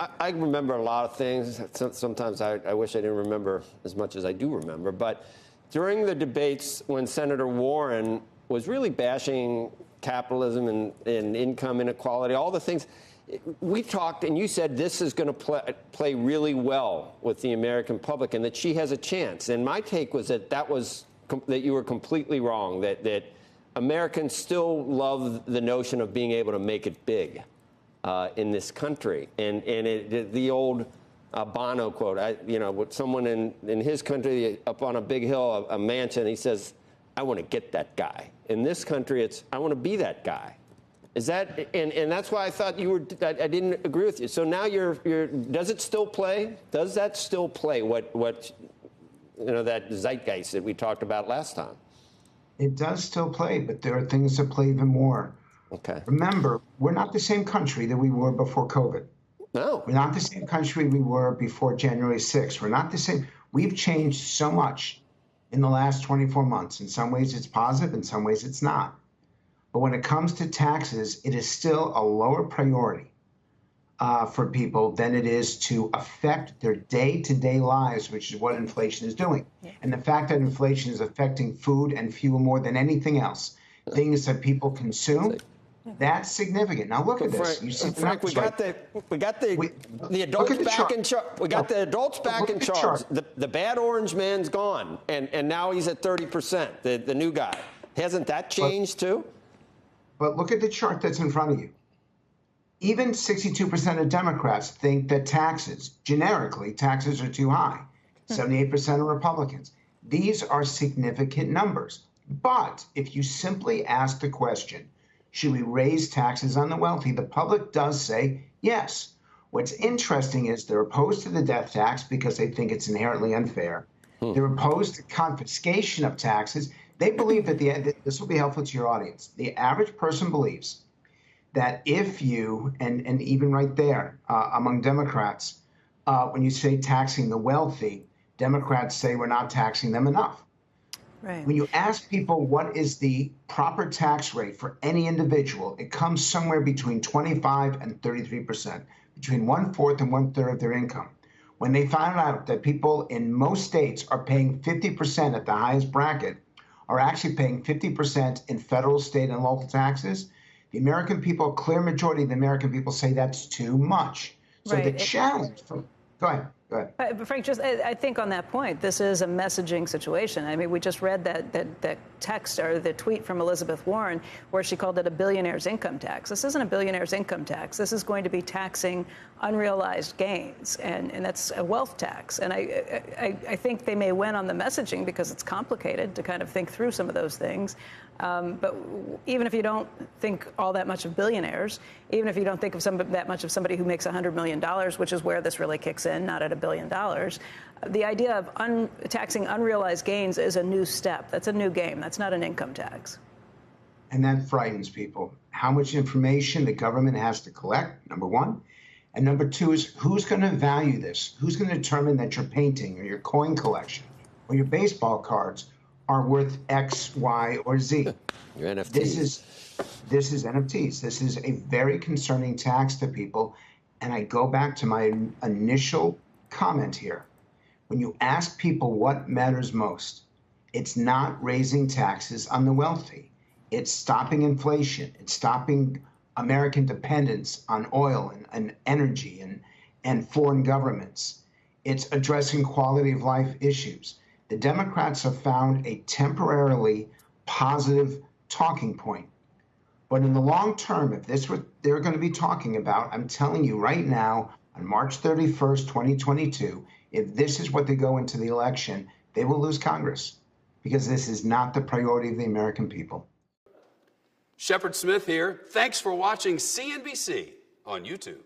I remember a lot of things. Sometimes I wish I didn't remember as much as I do remember. But during the debates when Senator Warren was really bashing capitalism and income inequality, all the things, we talked, and you said this is going to play really well with the American public and that she has a chance. And my take was that you were completely wrong, that Americans still love the notion of being able to make it big in this country. And the old Bono quote, with someone in his country up on a big hill, a mansion, he says, I want to get that guy. In this country, it's, I want to be that guy. Is that, and that's why I thought you were, I didn't agree with you. So now does it still play? Does that still play what that zeitgeist that we talked about last time? It does still play, but there are things that play even more. Okay. Remember, we're not the same country that we were before COVID. No. We're not the same country we were before January 6th. We're not the same. We've changed so much in the last 24 months. In some ways it's positive, in some ways it's not. But when it comes to taxes, it is still a lower priority for people than it is to affect their day-to-day lives, which is what inflation is doing. Yeah. And the fact that inflation is affecting food and fuel more than anything else, things that people consume, that's significant. Now look at this. You see, Frank, we got the adults back in charge. We got the adults back in charge. The bad orange man's gone, and now he's at 30%. The new guy. Hasn't that changed too? But look at the chart that's in front of you. Even 62% of Democrats think that generically, taxes are too high. 78% of Republicans. These are significant numbers. But if you simply ask the question, should we raise taxes on the wealthy, the public does say yes. What's interesting is they're opposed to the death tax because they think it's inherently unfair. They're opposed to confiscation of taxes. They believe that this will be helpful to your audience. The average person believes that if you, and even right there among Democrats, when you say taxing the wealthy, Democrats say we're not taxing them enough. Right. When you ask people what is the proper tax rate for any individual, it comes somewhere between 25 and 33%, between 1/4 and 1/3 of their income. When they found out that people in most states are paying 50% at the highest bracket, are actually paying 50% in federal, state, and local taxes, the American people, a clear majority of the American people say that's too much. So the challenge for, go ahead. But Frank, I think on that point, this is a messaging situation. I mean, we just read that text or the tweet from Elizabeth Warren where she called it a billionaire's income tax. This isn't a billionaire's income tax. This is going to be taxing unrealized gains, and that's a wealth tax. And I think they may win on the messaging because it's complicated to kind of think through some of those things. But even if you don't think all that much of billionaires, even if you don't think of that much of somebody who makes $100 million, which is where this really kicks in, not at $1 billion, the idea of taxing unrealized gains is a new step. That's a new game. That's not an income tax. And that frightens people. How much information the government has to collect, number one. And number two is who's going to value this? Who's going to determine that your painting or your coin collection or your baseball cards are worth X, Y, or Z? Your NFTs. This is NFTs. This is a very concerning tax to people. And I go back to my initial comment here. When you ask people what matters most, it's not raising taxes on the wealthy. It's stopping inflation. It's stopping American dependence on oil and energy and foreign governments. It's addressing quality of life issues. The Democrats have found a temporarily positive talking point. But in the long term, if this what they're going to be talking about, I'm telling you right now, on March 31st, 2022, if this is what they go into the election, they will lose Congress because this is not the priority of the American people. Shepard Smith here. Thanks for watching CNBC on YouTube.